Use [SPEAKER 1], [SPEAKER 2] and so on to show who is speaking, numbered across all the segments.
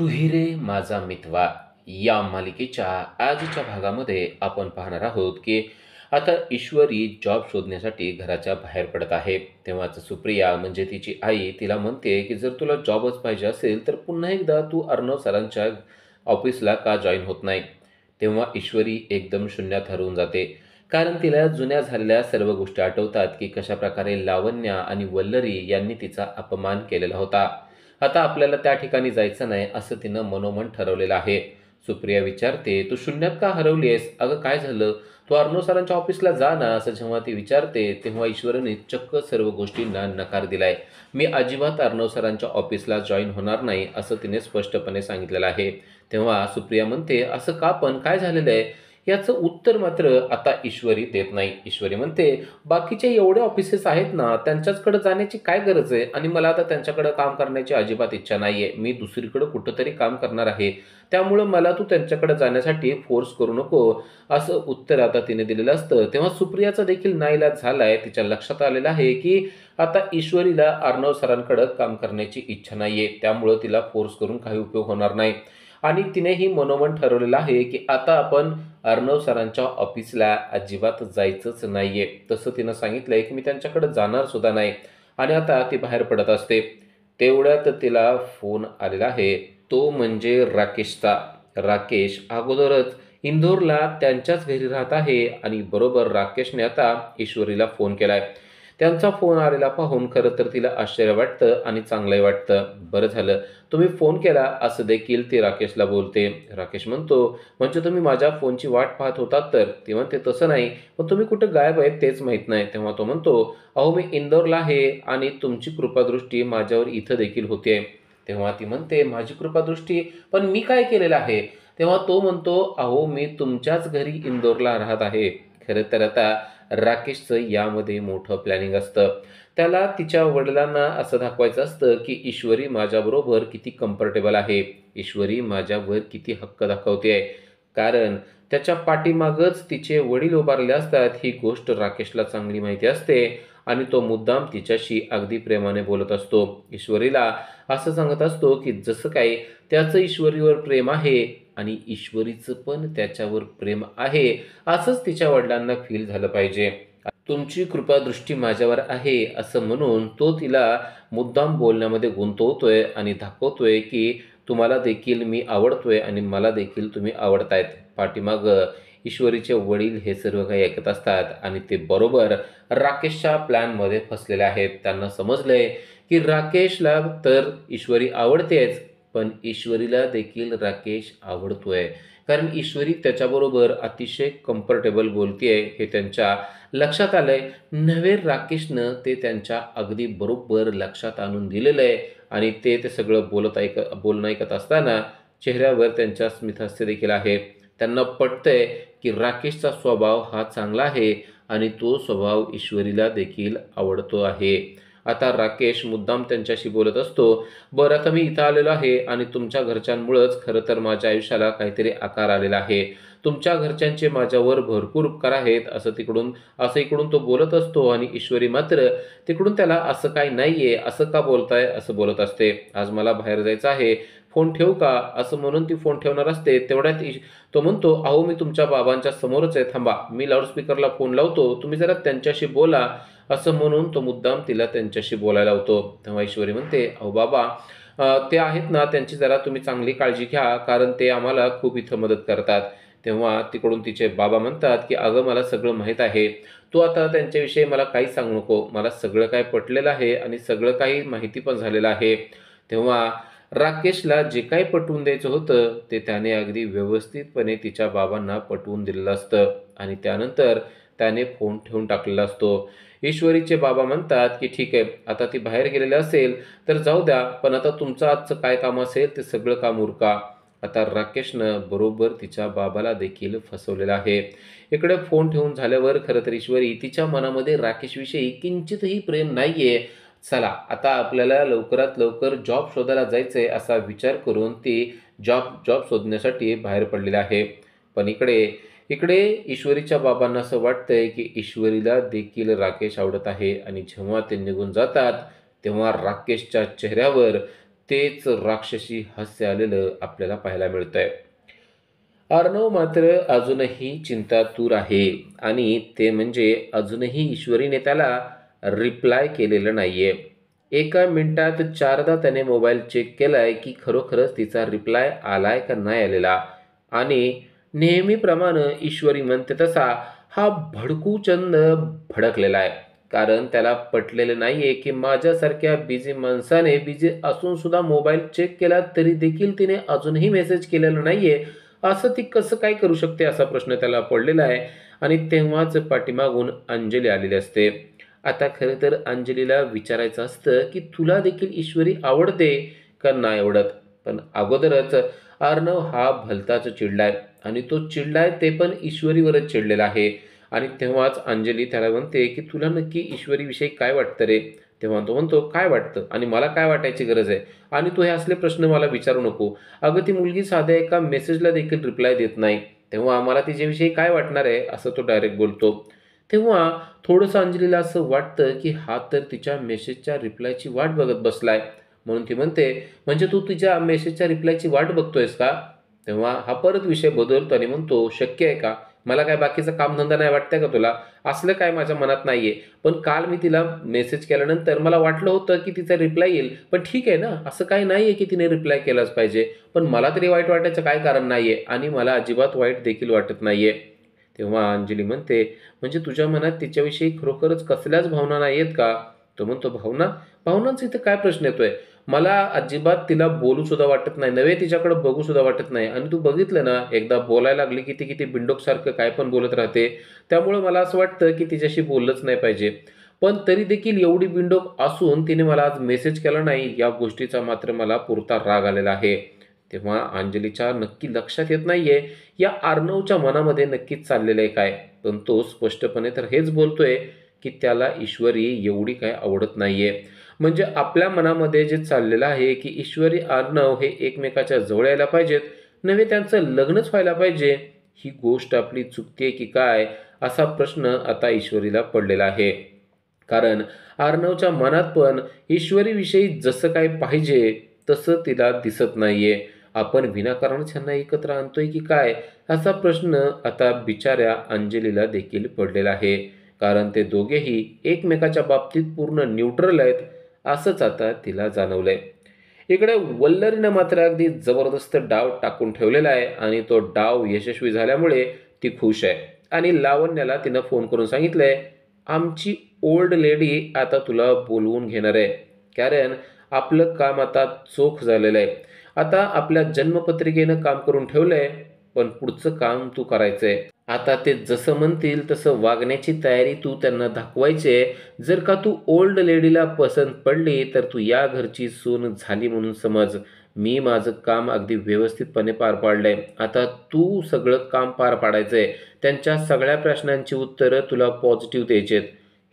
[SPEAKER 1] तुही रे माझा मितवा या मालिकेच्या आजच्या भागामध्ये आपण पाहणार आहोत की आता ईश्वरी जॉब शोधण्यासाठी घराच्या बाहेर पडत आहे. तेव्हाच सुप्रिया म्हणजे तिची आई तिला म्हणते की जर तुला जॉबच पाहिजे असेल तर पुन्हा एकदा तू अर्णव सरांच्या ऑफिसला का जॉईन होत नाही. तेव्हा ईश्वरी एकदम शून्यात हरवून जाते, कारण तिला जुन्या झालेल्या सर्व गोष्टी आठवतात की कशाप्रकारे लावण्या आणि वल्लरी यांनी तिचा अपमान केलेला होता. आता आपल्याला त्या ठिकाणी जायचं नाही असं तिनं मनोमन ठरवलेलं आहे. सुप्रिया विचारते, तू शून्यात का हरवलीयस? अगं काय झालं? तू अर्णव सरांच्या ऑफिसला जा ना, असं जेव्हा ती विचारते तेव्हा ईश्वरने चक्क सर्व गोष्टींना नकार दिलाय. मी अजिबात अर्णव सरांच्या ऑफिसला जॉईन होणार नाही असं तिने स्पष्टपणे सांगितलेलं आहे. तेव्हा सुप्रिया म्हणते, असं का पण? काय झालेलं आहे? याचं उत्तर मात्र आता ईश्वरी देत नाही. ईश्वरी म्हणते, बाकीचे एवढे ऑफिसेस आहेत ना, त्यांच्याचकडे जाण्याची काय गरज आहे? आणि मला आता त्यांच्याकडे काम करण्याची अजिबात इच्छा नाहीये. मी दुसरीकडे कुठंतरी काम करणार आहे. त्यामुळं मला तू त्यांच्याकडे जाण्यासाठी फोर्स करू नको, असं उत्तर आता तिने दिलेलं असतं. तेव्हा सुप्रियाचा देखील नाईलाज झालाय. तिच्या लक्षात आलेलं आहे की आता ईश्वरीला अर्णव सरांकडे काम करण्याची इच्छा नाहीये. त्यामुळं तिला फोर्स करून काही उपयोग होणार नाही. आणि तिनेही मनोमन ठरवलेलं आहे की आता आपण अर्णव सरांच्या ऑफिसला अजिबात जायचंच नाहीये. तसं तिनं सांगितलंय की मी त्यांच्याकडे जाणार सुद्धा नाही. आणि आता ती बाहेर पडत असते. तेवढ्यात तिला फोन आलेला आहे. तो म्हणजे राकेशचा. राकेश अगोदरच इंदोरला त्यांच्याच घरी राहत आहे आणि बरोबर राकेशने आता ईश्वरीला फोन केलाय. त्यांचा फोन आलेला पाहून खरं तर तिला आश्चर्य वाटतं आणि चांगलंही वाटतं. बरं झालं तुम्ही फोन केला असं देखील ती राकेशला बोलते. राकेश म्हणतो, म्हणजे तुम्ही माझ्या फोनची वाट पाहत होतात तर? ती म्हणते, तसं नाही, पण तुम्ही कुठं गायब आहेत तेच माहीत नाही. तेव्हा तो म्हणतो, अहो मी इंदोरला आहे आणि तुमची कृपादृष्टी माझ्यावर इथं देखील होते. तेव्हा ती म्हणते, माझी कृपादृष्टी? पण मी काय केलेलं आहे? तेव्हा तो म्हणतो, अहो मी तुमच्याच घरी इंदोरला राहत आहे. खरं तर आता राकेशचं यामध्ये मोठं प्लॅनिंग असतं. त्याला तिच्या वडिलांना असं दाखवायचं असतं की ईश्वरी माझ्याबरोबर किती कम्फर्टेबल आहे. ईश्वरी माझ्यावर किती हक्क दाखवते आहे. कारण त्याच्या पाठीमागच तिचे वडील उभारले असतात ही गोष्ट राकेशला चांगली माहिती असते आणि तो मुद्दाम तिच्याशी अगदी प्रेमाने बोलत असतो. ईश्वरीला असं सांगत असतो की जसं काही त्याचं ईश्वरीवर प्रेम आहे आणि ईश्वरीचं पण त्याच्यावर प्रेम आहे असंच तिच्या वडिलांना फील झालं पाहिजे. तुमची कृपादृष्टी माझ्यावर आहे असं म्हणून तो तिला मुद्दाम बोलण्यामध्ये गुंतवतोय आणि दाखवतोय की तुम्हाला देखील मी आवडतोय आणि मला देखील तुम्ही आवडतायत. पाठीमागं ईश्वरीचे वडील हे सर्व काही ऐकत असतात आणि ते बरोबर राकेशच्या प्लॅनमध्ये फसलेले आहेत. त्यांना समजलंय की राकेशला तर ईश्वरी आवडतेच, पण ईश्वरीला देखील राकेश आवडतोय. कारण ईश्वरी त्याच्याबरोबर अतिशय कम्फर्टेबल बोलतेय हे त्यांच्या लक्षात आलंय. नव्हे राकेशनं ते त्यांच्या अगदी बरोबर लक्षात आणून दिलेलं आहे आणि ते सगळं बोलणं ऐकत असताना चेहऱ्यावर त्यांच्या स्मितहास्य देखील आहे. त्यांना पटतंय की राकेशचा स्वभाव हा चांगला आहे आणि तो स्वभाव ईश्वरीला देखील आवडतो आहे. आता राकेश मुद्दाम त्यांच्याशी बोलत असतो, बरं आता मी इथं आलेलो आहे आणि तुमच्या घरच्यांमुळंच खरं तर माझ्या आयुष्याला काहीतरी आकार आलेला आहे. तुमच्या घरच्यांचे माझ्यावर भरपूर उपकार आहेत असं इकडून तो बोलत असतो आणि ईश्वरी मात्र तिकडून त्याला असं काही नाहीये, असं का बोलताय असं बोलत असते. आज मला बाहेर जायचं आहे, फोन ठेवू का? असं म्हणून ती फोन ठेवणार असते. तेवढ्यात तो म्हणतो, अहो मी तुमच्या बाबांच्या समोरच आहे, थांबा मी लाऊडस्पीकरला फोन लावतो, तुम्ही जरा त्यांच्याशी बोला, असं म्हणून तो मुद्दाम तिला त्यांच्याशी बोलायला लावतो. तेव्हा ईश्वरी म्हणते, अहो बाबा ते आहेत ना, त्यांची जरा तुम्ही चांगली काळजी घ्या, कारण ते आम्हाला खूप इथं मदत करतात. तेव्हा तिकडून तिचे बाबा म्हणतात की अगं मला सगळं माहीत आहे, तू आता त्यांच्याविषयी मला काहीच सांगू नको, मला सगळं काही पटलेलं आहे आणि सगळं काही माहिती पण झालेलं आहे. तेव्हा राकेशला जे काही पटवून द्यायचं होतं ते त्याने अगदी व्यवस्थितपणे तिच्या बाबांना पटवून दिलेलं असतं आणि त्यानंतर त्याने फोन ठेवून टाकलेला असतो. ईश्वरीचे बाबा म्हणतात की ठीक आहे, आता ती बाहेर गेलेली असेल तर जाऊ द्या, पण आता तुमचं आजचं काय काम असेल ते सगळं काम उरका. आता राकेशनं बरोबर तिच्या बाबाला देखील फसवलेलं आहे. इकडे फोन ठेवून झाल्यावर खरं तर ईश्वरी तिच्या मनामध्ये राकेशविषयी किंचितही प्रेम नाहीये. चला आता आपल्याला लवकरात लवकर जॉब शोधायला जायचंय असा विचार करून ती जॉब जॉब शोधण्यासाठी बाहेर पडलेली आहे. पण इकडे इकडे ईश्वरीच्या बाबांना असं वाटतंय की ईश्वरीला देखील राकेश आवडत आहे आणि जेव्हा ते निघून जातात तेव्हा राकेशच्या चेहऱ्यावर तेच राक्षसी हास्य आलेलं आपल्याला पाहायला मिळतंय. अर्णव मात्र अजूनही चिंतातूर आहे आणि ते म्हणजे अजूनही ईश्वरीने त्याला रिप्लाय केलेलं नाहीये. एका मिनिटात 4दा त्याने मोबाईल चेक केलाय की खरोखरच तिचा रिप्लाय आलाय का नाही आलेला. आणि नेहमीप्रमाणे ईश्वरी म्हणते तसा हा भडकूचंद भडकलेला आहे. कारण त्याला पटलेलं नाहीये की माझ्यासारख्या बिझी माणसाने बिझी असून सुद्धा मोबाईल चेक केला तरी देखील तिने अजूनही मेसेज केलेला नाहीये. असं ती कसं काय करू शकते असा प्रश्न त्याला पडलेला आहे. आणि तेव्हाच पाठीमागून अंजली आलेली असते. आता खरं तर अंजलीला विचारायचं असतं की तुला देखील ईश्वरी आवडते का नाही आवडत. पण अगोदरच अर्णव हा भलताच चिडलाय आणि तो चिडलाय ते पण ईश्वरीवरच चिडलेला आहे. आणि तेव्हाच अंजली त्याला म्हणते की तुला नक्की ईश्वरीविषयी काय वाटतं रे. तेव्हा तो म्हणतो काय वाटतं आणि मला काय वाटायची गरज आहे आणि तू हे असले प्रश्न मला विचारू नको. अगं ती मुलगी साध्या एका मेसेजला देखील रिप्लाय देत नाही. तेव्हा आम्हाला तिच्याविषयी काय वाटणार आहे असं तो डायरेक्ट बोलतो. तेव्हा थोडंसं अंजलीला असं वाटतं की हा तर तिच्या मेसेजच्या रिप्लायची वाट बघत बसलाय. म्हणून ती म्हणते म्हणजे तू तिच्या मेसेजच्या रिप्लायची वाट बघतोयस का. तेव्हा हा परत विषय बदलतो आणि म्हणतो शक्य आहे का. मला काय बाकीचं कामधंदा नाही वाटतंय का तुला. असलं काय माझ्या मनात नाहीये. पण काल मी तिला मेसेज केल्यानंतर मला वाटलं होतं की तिचा रिप्लाय येईल. पण ठीक आहे ना असं काही नाहीये की तिने रिप्लाय केलाच पाहिजे. पण मला तरी वाईट वाटायचं काय कारण नाहीये आणि मला अजिबात वाईट देखील वाटत नाहीये. तेव्हा अंजली म्हणते म्हणजे तुझ्या मनात तिच्याविषयी खरोखरच कसल्याच भावना नाहीयेत का. तो म्हणतो भावना भावनांचा इथे काय प्रश्न येतोय. मला अजिबात तिला बोलू सुद्धा वाटत नाही नव्हे तिच्याकडे बघू सुद्धा वाटत नाही. आणि तू बघितलं ना एकदा बोलायला लागली की ती किती बिंडोकसारखं काय पण बोलत राहते. त्यामुळे मला असं वाटतं की तिच्याशी बोललंच नाही पाहिजे. पण तरी देखील एवढी बिंडोक असून तिने मला आज मेसेज केला नाही या गोष्टीचा मात्र मला पुरता राग आलेला आहे. तेव्हा अंजलीच्या नक्की लक्षात येत नाहीये या अर्णवच्या मनामध्ये नक्कीच चाललेलं आहे काय. पण तो स्पष्टपणे तर हेच बोलतोय की त्याला ईश्वरी एवढी काय आवडत नाहीये. म्हणजे आपल्या मनामध्ये जे चाललेलं आहे की ईश्वरी अर्णव हे एकमेकाच्या जवळ यायला पाहिजेत नव्हे त्यांचं लग्नच व्हायला पाहिजे. ही गोष्ट आपली चुकते की काय असा प्रश्न आता ईश्वरीला पडलेला आहे. कारण अर्णवच्या मनात पण ईश्वरीविषयी जसं काय पाहिजे तसं तिला दिसत नाहीये. आपण विनाकारणच ह्यांना एकत्र आणतोय की काय असा प्रश्न आता बिचाऱ्या अंजलीला देखील पडलेला आहे. कारण ते दोघेही एकमेकाच्या बाबतीत पूर्ण न्यूट्रल आहेत असंच आता तिला जाणवलंय. इकडे वल्लरीनं मात्र अगदी जबरदस्त डाव टाकून ठेवलेला आहे आणि तो डाव यशस्वी झाल्यामुळे ती खुश आहे. आणि लावण्याला तिनं फोन करून सांगितलंय आमची ओल्ड लेडी आता तुला बोलवून घेणार आहे. कारण आपलं काम आता चोख झालेलं आहे. आता आपल्या जन्मपत्रिकेनं काम करून ठेवलंय पण पुढचं काम तू करायचंय. आता ते जसं म्हणतील तसं वागण्याची तयारी तू त्यांना दाखवायची आहे. जर का तू ओल्ड लेडीला पसंत पडली तर तू या घरची सून झाली म्हणून समज. मी माझं काम अगदी व्यवस्थितपणे पार पाडलंय. आता तू सगळं काम पार पाडायचंय. त्यांच्या सगळ्या प्रश्नांची उत्तरं तुला पॉझिटिव्ह द्यायचेत.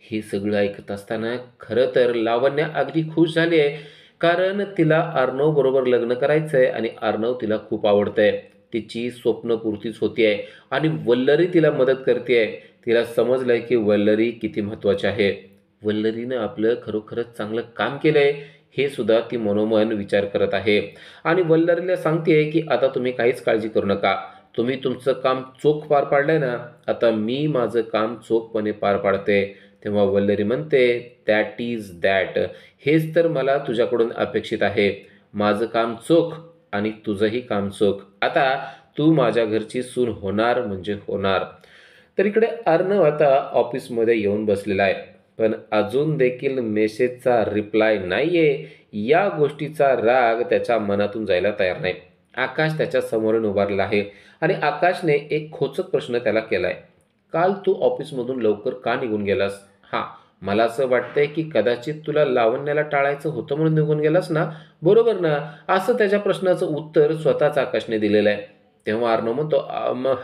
[SPEAKER 1] हे सगळं ऐकत असताना खरं तर लावण्य अगदी खुश झाली आहे. कारण तिला अर्णव बरोबर लग्न करायचंय आणि अर्णव तिला खूप आवडतंय. तिची स्वप्नपूर्तीच होतीये आणि वल्लरी तिला मदत करते. तिला समजलंय की वल्लरी किती महत्त्वाची आहे. वल्लरीनं आपलं खरोखरच चांगलं काम केलंय हे सुद्धा ती मनोमन विचार करत आहे. आणि वल्लरीला सांगते की आता तुम्ही काहीच काळजी करू नका. तुम्ही तुमचं काम चोख पार पाडलंय ना आता मी माझं काम चोखपणे पार पाडते. तेव्हा वल्लरी म्हणते दॅट इज दॅट. हेच तर मला तुझ्याकडून अपेक्षित आहे. माझं काम चोख आणि तुझंही काम चोख. आता तू माझ्या घरची सून होणार म्हणजे होणार. तर इकडे अर्णव आता ऑफिसमध्ये येऊन बसलेला आहे. पण अजून देखील मेसेजचा रिप्लाय नाहीये या गोष्टीचा राग त्याच्या मनातून जायला तयार नाही. आकाश त्याच्या समोरून उभारला आहे आणि आकाशने एक खोचक प्रश्न त्याला केलाय. काल तू ऑफिसमधून लवकर का निघून गेलास. हां मला असं वाटतंय की कदाचित तुला लावण्याला टाळायचं होतं म्हणून निघून गेलास ना. बरोबर ना. असं त्याच्या प्रश्नाचं उत्तर स्वतःच आकाशने दिलेलं आहे. तेव्हा अर्णव म्हणतो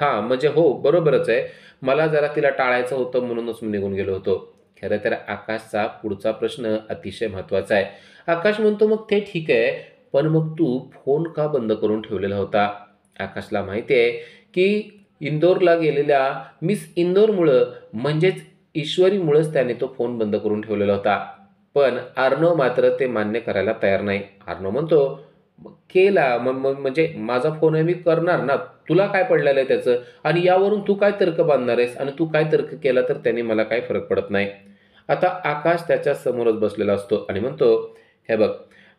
[SPEAKER 1] हां म्हणजे हो बरोबरच आहे. मला जरा तिला टाळायचं होतं म्हणूनच मी निघून गेलो होतो. खरं तर आकाशचा पुढचा प्रश्न अतिशय महत्त्वाचा आहे. आकाश म्हणतो मग ते ठीक आहे पण मग तू फोन का बंद करून ठेवलेला होता. आकाशला माहिती आहे की इंदोरला गेलेल्या मिस इंदोरमुळं म्हणजेच ईश्वरीमुळंच त्याने तो फोन बंद करून ठेवलेला होता. पण अर्णव मात्र ते मान्य करायला तयार नाही. अर्णव म्हणतो, "मग केला म्हणजे माझा फोन आहे, मी करणार ना. तुला काय पडलेलं आहे त्याचं? आणि यावरून तू काय तर्क बांधणार आहेस? आणि तू काय तर्क केला तर त्याने मला काही फरक पडत नाही." आता आकाश त्याच्या समोरच बसलेला असतो आणि म्हणतो, "हे बघ,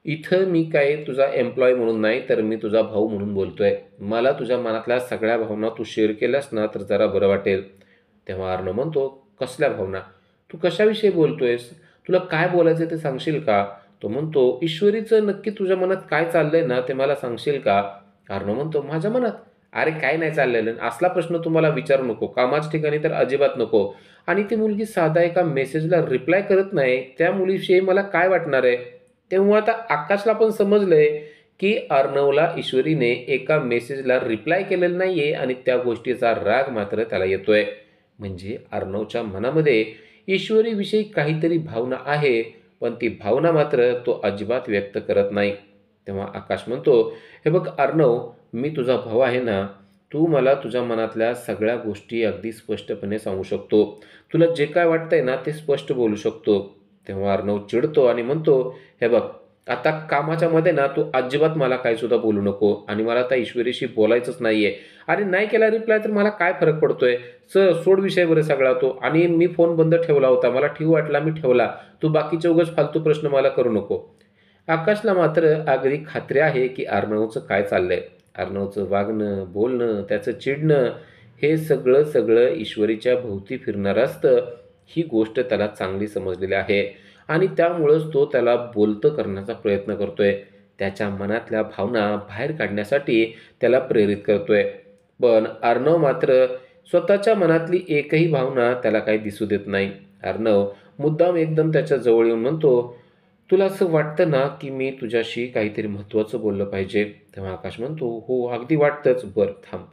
[SPEAKER 1] इथं मी काय तुझा एम्प्लॉय म्हणून नाही, तर मी तुझा भाऊ म्हणून बोलतोय. मला तुझ्या मनातल्या सगळ्या भावना तू शेअर केल्यास ना, तर जरा बरं वाटेल." तेव्हा अर्णव म्हणतो, "कसल्या भावना? तू कशाविषयी बोलतोयस? तुला काय बोलायचं ते सांगशील का?" तो म्हणतो, "ईश्वरीचं नक्की तुझ्या मनात काय चाललंय ना, ते मला सांगशील का?" अर्णव म्हणतो, "माझ्या मनात? अरे काय नाही चाललेलं. असला प्रश्न तू विचारू नको. कामाच्या ठिकाणी तर अजिबात नको. आणि ती मुलगी साधा एका मेसेजला रिप्लाय करत नाही, त्या मुलीविषयी मला काय वाटणार आहे?" तेव्हा आता आकाशला पण समजलंय, की अर्णवला ईश्वरीने एका मेसेजला रिप्लाय केलेला नाहीये आणि त्या गोष्टीचा राग मात्र त्याला येतोय. म्हणजे अर्णवच्या मनामध्ये ईश्वरीविषयी काहीतरी भावना आहे, पण ती भावना मात्र तो अजिबात व्यक्त करत नाही. तेव्हा आकाश म्हणतो, "हे बघ अर्णव, मी तुझा भाऊ आहे ना. तू मला तुझ्या मनातल्या सगळ्या गोष्टी अगदी स्पष्टपणे सांगू शकतो. तुला जे काय वाटतंय ना, ते स्पष्ट बोलू शकतो." तेव्हा अर्णव चिडतो आणि म्हणतो, "हे बघ, आता कामाच्या मध्ये ना तू अजिबात मला काही सुद्धा बोलू नको आणि मला आता ईश्वरीशी बोलायचंच नाहीये. अरे नाही केला रिप्लाय तर मला काय फरक पडतोय? सोड विषय बरं सगळा तो. आणि मी फोन बंद ठेवला होता. मला ठेवू वाटला, मी ठेवला. तू बाकीचे उगाच फालतू प्रश्न मला करू नको." आकाशला मात्र अगदी खात्री आहे, की अर्णवचं काय चाललंय. अर्णवचं वागणं, बोलणं, त्याचं चिडणं हे सगळं सगळं ईश्वरीच्या भोवती फिरणारं असतं. ही गोष्ट त्याला चांगली समजलेली आहे आणि त्यामुळंच तो त्याला बोलतं करण्याचा प्रयत्न करतोय. त्याच्या मनातल्या भावना बाहेर काढण्यासाठी त्याला प्रेरित करतोय. पण अर्णव मात्र स्वतःच्या मनातली एकही भावना त्याला काही दिसू देत नाही. अर्णव मुद्दाम एकदम त्याच्या जवळ येऊन म्हणतो, "तुला असं वाटतं ना, की मी तुझ्याशी काहीतरी महत्त्वाचं बोललं पाहिजे?" तेव्हा आकाश म्हणतो, "हो, अगदी वाटतंच." "बरं थांब,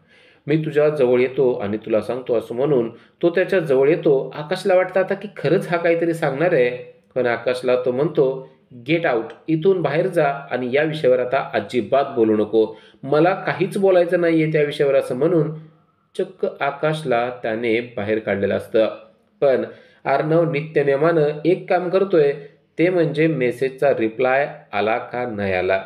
[SPEAKER 1] मी तुझ्या जवळ येतो आणि तुला सांगतो." असं म्हणून तो त्याच्या जवळ येतो. आकाशला वाटतं आता की खरंच हा काहीतरी सांगणार आहे. पण आकाशला तो म्हणतो, "गेट आउट. इथून बाहेर जा आणि या विषयावर आता अजिबात बोलू नको. मला काहीच बोलायचं नाहीये त्या विषयावर." असं म्हणून चक्क आकाशला त्याने बाहेर काढलेलं असतं. पण अर्णव नित्यनेमानं एक काम करतोय, ते म्हणजे मेसेजचा रिप्लाय आला का नाही आला.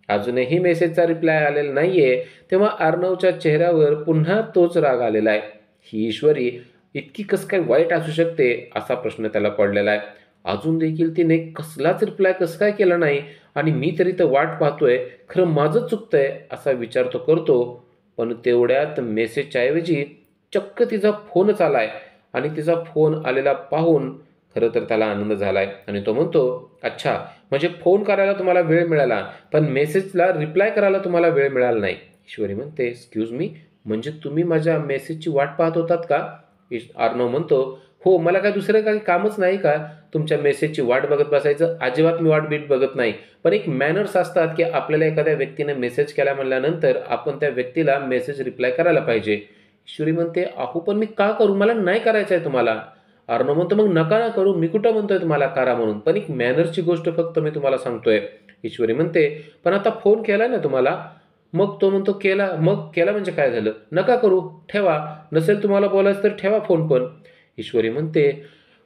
[SPEAKER 1] अजूनही मेसेजचा रिप्लाय आलेला नाहीये. तेव्हा अर्णवच्या चेहऱ्यावर पुन्हा तोच राग आलेला आहे. ही ईश्वरी इतकी कसं काय वाईट असू शकते, असा प्रश्न त्याला पडलेला आहे. अजून देखील तिने कसलाच रिप्लाय कसं काय केला नाही आणि मी तरी तर वाट पाहतोय. खरं माझंच चुकतंय असा विचार तो करतो. पण तेवढ्यात मेसेजच्या ऐवजी चक्क तिचा फोनच आलाय आणि तिचा फोन आलेला पाहून खरं तर त्याला आनंद झालाय आणि तो म्हणतो, "अच्छा, म्हणजे फोन करायला तुम्हाला वेळ मिळाला, पण मेसेजला रिप्लाय करायला तुम्हाला वेळ मिळाला नाही." ईश्वरी म्हणते, "एक्सक्यूज मी, म्हणजे तुम्ही माझ्या मेसेजची वाट पाहत होतात का?" अर्णव म्हणतो, "हो, मला काय दुसरं काही कामच नाही का तुमच्या मेसेजची वाट बघत बसायचं? अजिबात मी वाट-बीट बघत नाही. पण एक मॅनर्स असतात, की आपल्याला एखाद्या व्यक्तीने मेसेज केला म्हणल्यानंतर आपण त्या व्यक्तीला मेसेज रिप्लाय करायला पाहिजे." ईश्वरी म्हणते, "अहो, पण मी का करू? मला नाही करायचं आहे तुम्हाला." अर्णव म्हणतो, "मग नका ना करू. मी कुठं म्हणतोय तुम्हाला करा म्हणून. पण एक मॅनर्सची गोष्ट फक्त मी तुम्हाला सांगतोय." ईश्वरी म्हणते, "पण आता फोन केला ना तुम्हाला?" मग तो म्हणतो, "केला." "मग केला म्हणजे काय झालं? नका करू. ठेवा. नसेल तुम्हाला बोलायचं तर ठेवा फोन पण." ईश्वरी म्हणते,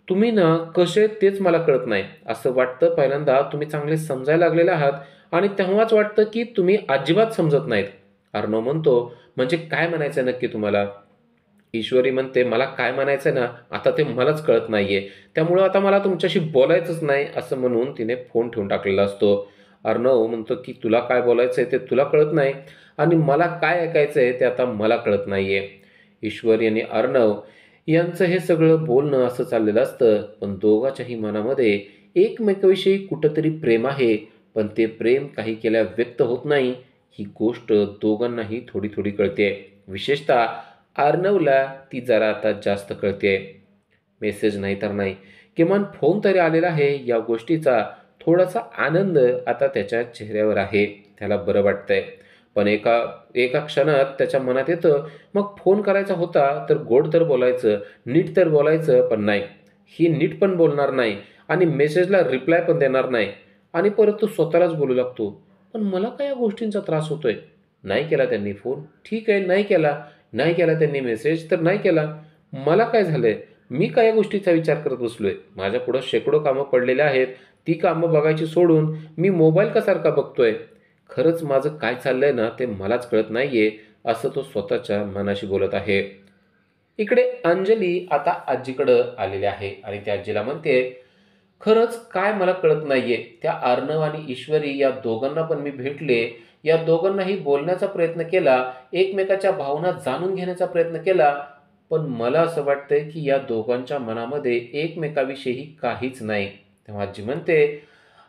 [SPEAKER 1] "तुम्ही ना कसे तेच मला कळत नाही. असं वाटतं पहिल्यांदा तुम्ही चांगले समजायला लागलेले आहात आणि तेव्हाच वाटतं की तुम्ही अजिबात समजत नाहीत." अर्णव म्हणतो, "म्हणजे काय म्हणायचं नक्की तुम्हाला?" ईश्वरी म्हणते, "मला काय म्हणायचं ना, आता ते मलाच कळत नाहीये. त्यामुळं आता मला तुमच्याशी बोलायचंच नाही." असं म्हणून तिने फोन ठेवून टाकलेला असतो. अर्णव म्हणतो, की "तुला काय बोलायचंय ते तुला कळत नाही आणि मला काय ऐकायचंय ते आता मला कळत नाहीये." ईश्वरी आणि अर्णव यांचं हे सगळं बोलणं असं चाललेलं असतं. पण दोघांच्याही मनामध्ये एकमेकाविषयी कुठंतरी प्रेम आहे. पण ते प्रेम काही केल्या व्यक्त होत नाही. ही गोष्ट दोघांनाही थोडी-थोडी कळते. विशेषतः अर्णवला ती जरा आता जास्त कळतेय. मेसेज नाही तर नाही, किमान फोन तरी आलेला आहे या गोष्टीचा थोडासा आनंद आता त्याच्या चेहऱ्यावर आहे. त्याला बरं वाटतंय. पण एका एका क्षणात त्याच्या मनात येतं, मग फोन करायचा होता तर गोड तर बोलायचं, नीट तर बोलायचं, पण नाही. ही नीट पण बोलणार नाही आणि मेसेजला रिप्लाय पण देणार नाही आणि परत तो स्वतःलाच बोलू लागतो, "पण मला काय या गोष्टींचा त्रास होतोय? नाही केला त्यांनी फोन, ठीक आहे नाही केला. नाही केला त्यांनी मेसेज तर नाही केला. मला काय झालंय? मी काय या गोष्टीचा विचार करत बसलोय? माझ्यापुढं शेकडो कामं पडलेली आहेत. ती कामं बघायची सोडून मी मोबाईल का सारखा बघतोय? खरंच माझं काय चाललंय ना ते मलाच कळत नाहीये, असं तो स्वतःच्या मनाशी बोलत आहे. इकडे अंजली आता आजीकडं आलेली आहे आणि त्या आजीला म्हणते, खरंच काय मला कळत नाहीये. त्या अर्णव आणि ईश्वरी या दोघांना पण मी भेटले. या दोघांनाही बोलण्याचा प्रयत्न केला, एकमेकाच्या भावना जाणून घेण्याचा प्रयत्न केला. पण मला असं वाटतंय की या दोघांच्या मनामध्ये एकमेकाविषयी काहीच नाही. तेव्हा आजी म्हणते,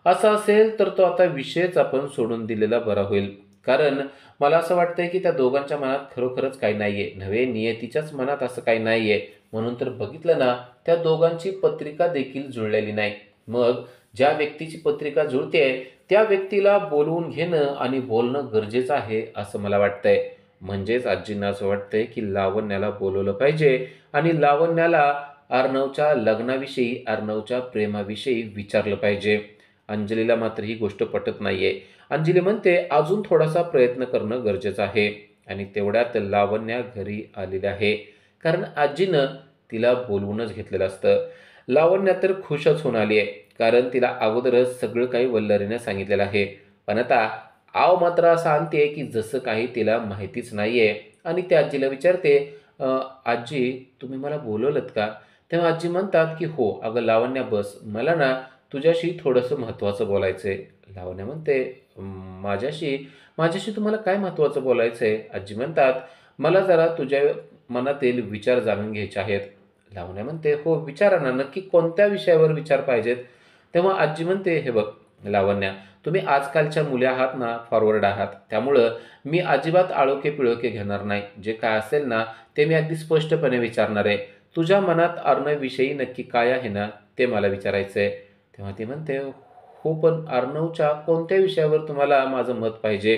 [SPEAKER 1] असं असेल तर तो आता विषयच आपण सोडून दिलेला बरा होईल. कारण मला असं वाटतंय की त्या दोघांच्या मनात खरोखरच काही नाहीये. नव्हे, नियतीच्याच मनात असं काही नाहीये. म्हणून तर बघितलं ना, त्या दोघांची पत्रिका देखील जुळलेली नाही. मग ज्या व्यक्तीची पत्रिका जुळतेय त्या व्यक्तीला बोलवून घेणं आणि बोलणं गरजेचं आहे असं मला वाटतंय. म्हणजेच आजींना असं वाटतंय की लावण्याला बोलवलं पाहिजे आणि लावण्याला अर्णवच्या लग्नाविषयी, अर्णवच्या प्रेमाविषयी विचारलं पाहिजे. अंजलीला मात्र ही गोष्ट पटत नाहीये. अंजली म्हणते अजून थोडासा प्रयत्न करणं गरजेचं आहे आणि तेवढ्यात लावण्या घरी आलेली आहे. कारण आजीनं तिला बोलवूनच घेतलेलं असतं. लावण्या तर खुशच होऊन आली आहे. कारण तिला अगोदरच सगळं काही वल्लरीने सांगितलेलं आहे. पण आता आव मात्र असं आणते की जसं काही तिला माहितीच नाहीये आणि त्या आजीला विचारते, आजी तुम्ही मला बोलवलंत का? तेव्हा आजी म्हणतात की हो अगं लावण्या बस, मला ना तुझ्याशी थोडंसं महत्त्वाचं बोलायचं आहे. लावण्या म्हणते, माझ्याशी माझ्याशी तुम्हाला काय महत्त्वाचं बोलायचं आहे? आजी म्हणतात, मला जरा तुझ्या मनातील विचार जाणून घ्यायचे आहेत. लावण्या म्हणते, हो विचारा ना, नक्की कोणत्या विषयावर विचार पाहिजेत? तेव्हा आजी म्हणते, हे बघ लावण्या, तुम्ही आजकालच्या मुली आहात ना, फॉरवर्ड आहात. त्यामुळं मी अजिबात आळोखे पिळोखे घेणार नाही. जे काय असेल ना ते मी अगदी स्पष्टपणे विचारणार आहे. तुझ्या मनात अर्णवविषयी नक्की काय आहे ना ते मला विचारायचं आहे. तेव्हा ती म्हणते, हो पण अर्णवच्या कोणत्या विषयावर तुम्हाला माझं मत पाहिजे?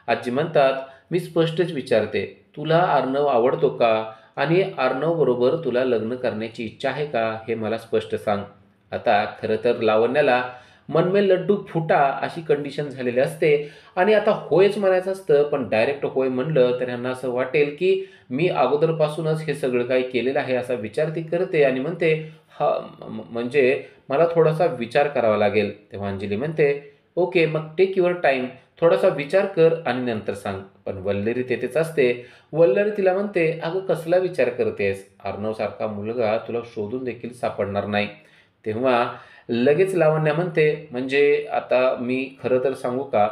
[SPEAKER 1] आजी म्हणतात, मी स्पष्टच विचारते, तुला अर्णव आवडतो का? आणि अर्णव बरोबर तुला लग्न करण्याची इच्छा आहे का? हे मला स्पष्ट सांग. आता खरं तर लावण्याला मन में लड्डू फुटा अशी कंडिशन झालेली असते आणि आता होयच म्हणायचं असतं, पण डायरेक्ट होय म्हणलं तर ह्यांना असं वाटेल की मी अगोदरपासूनच हे सगळं काही केलेलं आहे असा विचार ती करते आणि म्हणते, हा म्हणजे मला थोडासा विचार करावा लागेल. तेव्हा अंजली म्हणते, ओके मग टेक युअर टाईम, थोडासा विचार कर आणि नंतर सांग. पण वल्लरी तेथेच असते. वल्लरी तिला म्हणते, अगं कसला विचार करतेस? अर्णवसारखा मुलगा तुला शोधून देखील सापडणार नाही. तेव्हा लगेच लावण्या म्हणते, म्हणजे आता मी खरं तर सांगू का?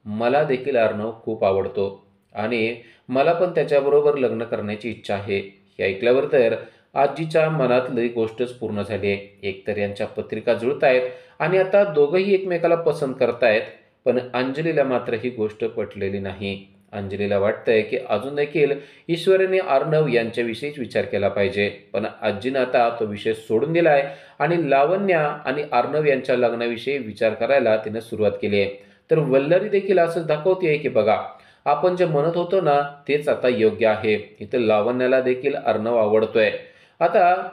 [SPEAKER 1] मला देखील अर्णव खूप आवडतो आणि मला पण त्याच्याबरोबर लग्न करण्याची इच्छा आहे. हे ऐकल्यावर तर आजीच्या मनातली गोष्टच पूर्ण झाली आहे. एकतर यांच्या पत्रिका जुळतायत आणि आता दोघंही एकमेकाला पसंत करतायत. पण अंजलीला मात्र ही गोष्ट पटलेली नाही. अंजलीला वाटतंय की अजून देखील ईश्वरीने अर्णव यांच्याविषयीच विचार केला पाहिजे. पण आजीनं आता तो विषय सोडून दिलाय आणि लावण्या आणि अर्णव यांच्या लग्नाविषयी विचार करायला तिने सुरुवात केली आहे. तर वल्लरी देखील असंच दाखवते की बघा, आपण जे म्हणत होतो ना तेच आता योग्य आहे. इथं लावण्याला देखील अर्णव आवडतोय. आता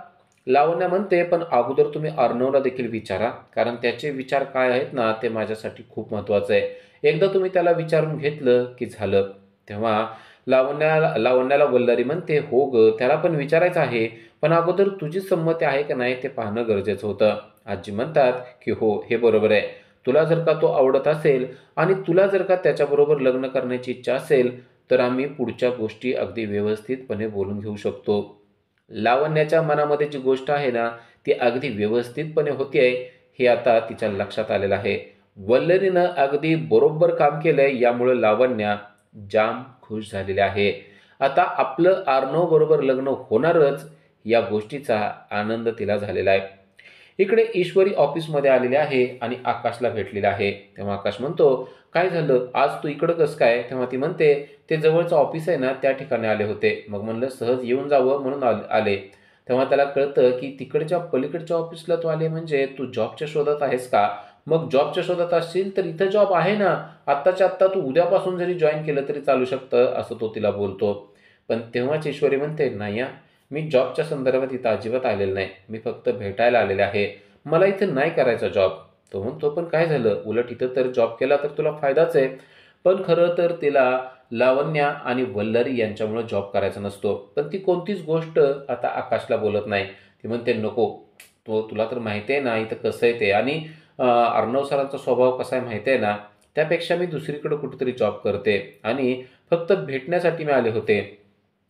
[SPEAKER 1] लावण्या म्हणते, पण अगोदर तुम्ही अर्णवला देखील विचारा, कारण त्याचे विचार काय आहेत ना ते माझ्यासाठी खूप महत्त्वाचं आहे. एकदा तुम्ही त्याला विचारून घेतलं की झालं. तेव्हा लावण्याला वल्लरी म्हणते, हो ग त्याला पण विचारायचं आहे, पण अगोदर तुझी संमती आहे का नाही ते पाहणं गरजेचं होतं. आजी म्हणतात की हो हे बरोबर आहे. तुला जर का तो आवडत असेल आणि तुला जर का त्याच्याबरोबर लग्न करण्याची इच्छा असेल तर आम्ही पुढच्या गोष्टी अगदी व्यवस्थितपणे बोलून घेऊ शकतो. लावण्याच्या मनामध्ये जी गोष्ट आहे ना ती अगदी व्यवस्थितपणे होतीये हे आता तिच्या लक्षात आलेलं आहे. वल्लरीनं अगदी बरोबर काम केलंय, यामुळे लावण्या जाम खुश झालेली आहे. आता आपलं अर्णव बरोबर लग्न होणारच या गोष्टीचा आनंद तिला झालेला आहे. इकडे ईश्वरी ऑफिसमध्ये आलेली आहे आणि आकाशला भेटलेला आहे. तेव्हा आकाश म्हणतो, काय झालं आज तू इकडं कसं काय? तेव्हा ती म्हणते, ते जवळचं ऑफिस आहे ना त्या ठिकाणी आले होते. मग म्हणलं सहज येऊन जावं म्हणून आले. तेव्हा त्याला कळतं की तिकडच्या पलीकडच्या ऑफिसला तू आले, म्हणजे तू जॉबच्या शोधात आहेस का? मग जॉबच्या शोधात असशील तर इथं जॉब आहे ना, आत्ताच्या आत्ता तू उद्यापासून जरी जॉईन केलं तरी चालू शकतं, असं तो तिला बोलतो. पण तेव्हाच ईश्वरी म्हणते, नाही मी जॉबच्या संदर्भात इथं अजिबात आलेलं नाही. मी फक्त भेटायला आलेले आहे. मला इथं नाही करायचा जॉब. तो म्हणतो, पण काय झालं? उलट इथं तर जॉब केला तर तुला फायदाच आहे. पण खरं तर तिला लावण्या आणि वल्लरी यांच्यामुळे जॉब करायचा नसतो. पण ती कोणतीच गोष्ट आता आकाशला बोलत नाही. ती म्हणते, नको तुला तर माहिती आहे ना इथं कसं आहे ते, आणि अर्णव सरांचा स्वभाव कसा आहे माहिती आहे ना, त्यापेक्षा मी दुसरीकडे कुठेतरी जॉब करते आणि फक्त भेटण्यासाठी मी आले होते.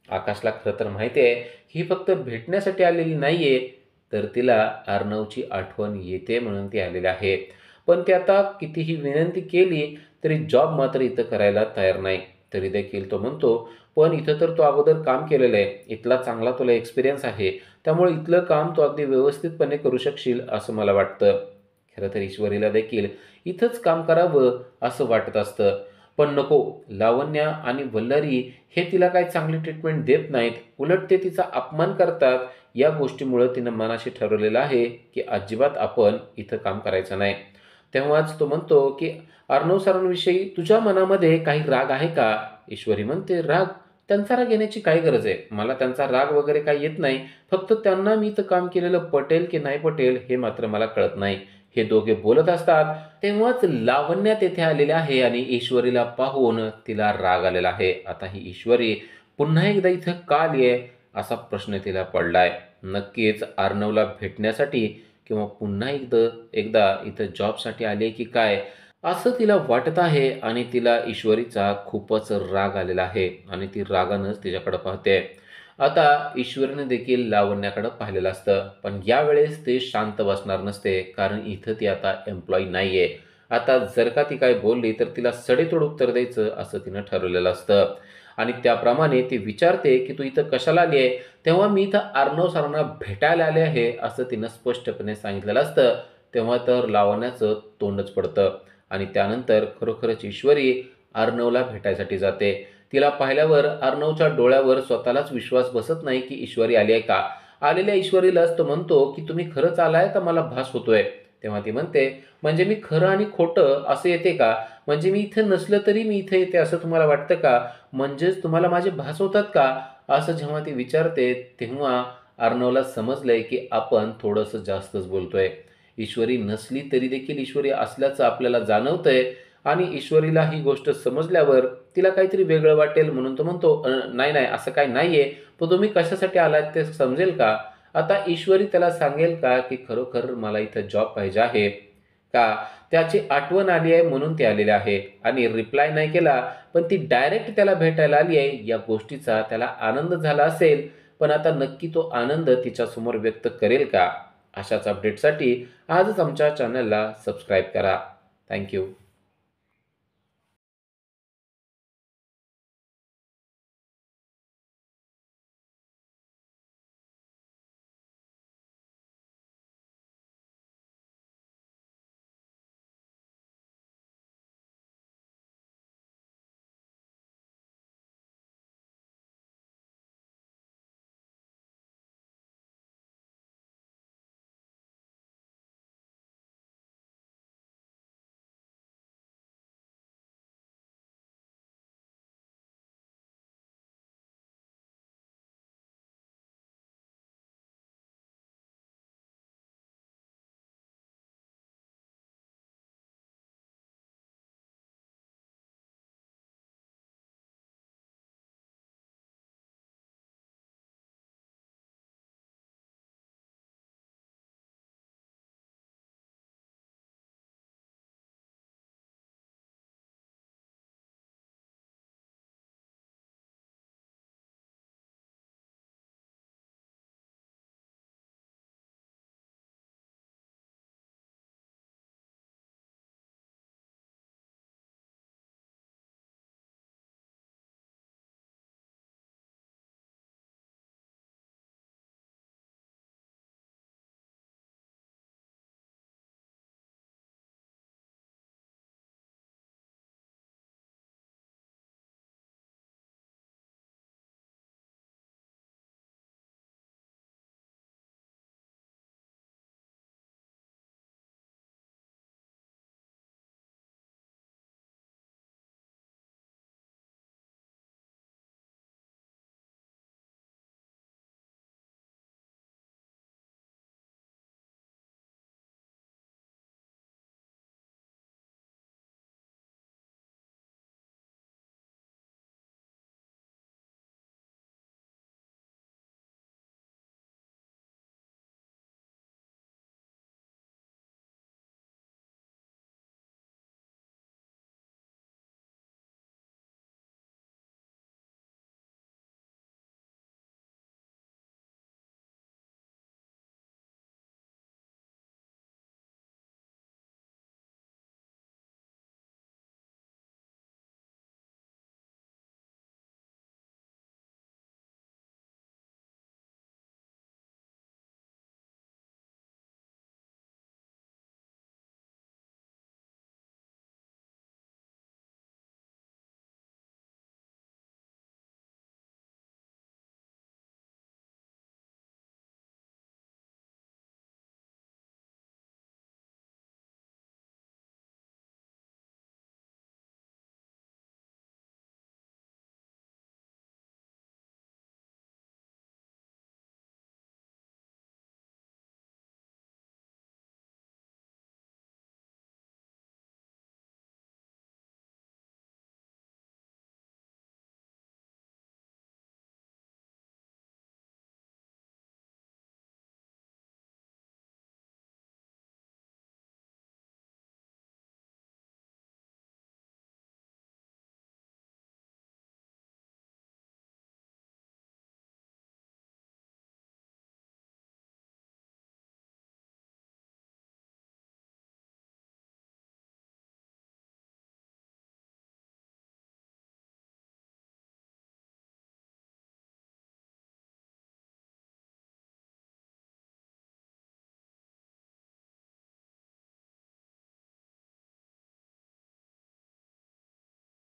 [SPEAKER 1] आकाशला खरं तर माहिती आहे, ही फक्त भेटण्यासाठी आलेली नाहीये, तर तिला अर्णवची आठवण येते म्हणून ती आलेली आहे. पण ती आता कितीही विनंती केली, तरी जॉब मात्र इथं करायला तयार नाही. तरी देखील तो म्हणतो, "पण इथं तर तू अगोदर काम केलेलं आहे. इथला चांगला तुला एक्सपिरियन्स आहे. त्यामुळे इथलं काम तू अगदी व्यवस्थितपणे करू शकशील असं मला वाटतं." खरं तर ईश्वरीला देखील इथंच काम करावं असं वाटत असतं. पण नको, लावण्या आणि वल्लरी हे तिला काही चांगली ट्रीटमेंट देत नाहीत. उलट ते तिचा अपमान करतात. या गोष्टीमुळं तिनं मनाशी ठरवलेलं आहे, की अजिबात आपण इथं काम करायचं नाही. तेव्हाच तो म्हणतो, की "अर्णव सरांविषयी तुझ्या मनामध्ये काही राग आहे का?" ईश्वरी म्हणते, "राग? त्यांचा राग येण्याची काय गरज आहे? मला त्यांचा राग वगैरे काही येत नाही. फक्त त्यांना मी इथं काम केलेलं पटेल की नाही पटेल हे मात्र मला कळत नाही." हे दोघे बोलत असतात. तेव्हाच लावण्या तेथे आलेली आहे आणि ईश्वरीला पाहून तिला राग आलेला आहे. आता ही ईश्वरी पुन्हा एकदा इथं का आली आहे असा प्रश्न तिला पडलाय. नक्कीच अर्णवला भेटण्यासाठी किंवा पुन्हा एकदा एकदा इथं जॉबसाठी आली आहे की काय असं तिला वाटत आहे आणि तिला ईश्वरीचा खूपच राग आलेला आहे आणि ती रागानंच तिच्याकडे पाहते. आता ईश्वरीने देखील लावण्याकडे पाहिलेलं असतं, पण यावेळेस ते शांत बसणार नसते, कारण इथं ती आता एम्प्लॉयी नाहीये. आता जर का ती काय बोलली, तर तिला सडेतोड उत्तर द्यायचं असं तिनं ठरवलेलं असतं आणि त्याप्रमाणे ती विचारते, की "तू इथं कशाला आली आहे?" तेव्हा "मी इथं अर्णव सरांना भेटायला आले आहे," असं तिनं स्पष्टपणे सांगितलेलं असतं. तेव्हा तर लावण्याचं तोंडच पडतं आणि त्यानंतर खरोखरच ईश्वरी अर्णवला भेटायसाठी जाते. तिला पाहिल्यावर अर्णवच्या डोळ्यावर स्वतःलाच विश्वास बसत नाही, की ईश्वरी आली आहे का? आलेल्या ईश्वरीलाच तो म्हणतो, की "तुम्ही खरंच आलाय का मला भास होतोय?" तेव्हा ती म्हणते, "म्हणजे मी खरं आणि खोटं असं येते का? म्हणजे मी इथे नसलं तरी मी इथे येते असं तुम्हाला वाटतं का? म्हणजेच तुम्हाला माझे भास होतात का?" असं जेव्हा ती विचारते, तेव्हा अर्णवला समजलंय, की आपण थोडंसं जास्तच बोलतोय. ईश्वरी नसली तरी देखील ईश्वरी असल्याचं आपल्याला जाणवतंय आणि ईश्वरीला ही गोष्ट समजल्यावर तिला काहीतरी वेगळं वाटेल म्हणून तो म्हणतो, नाही, नाही असं काही नाहीये. पण तुम्ही कशासाठी आलात ते समजेल का?" आता ईश्वरी त्याला सांगेल का, की खरोखर मला इथं जॉब पाहिजे आहे का? त्याची आठवण आली आहे म्हणून ती आलेली आहे आणि रिप्लाय नाही केला, पण ती डायरेक्ट त्याला भेटायला आली आहे या गोष्टीचा त्याला आनंद झाला असेल. पण आता नक्की तो आनंद तिच्यासमोर व्यक्त करेल का? अशाच अपडेटसाठी आजच आमच्या चॅनलला सबस्क्राईब करा. थँक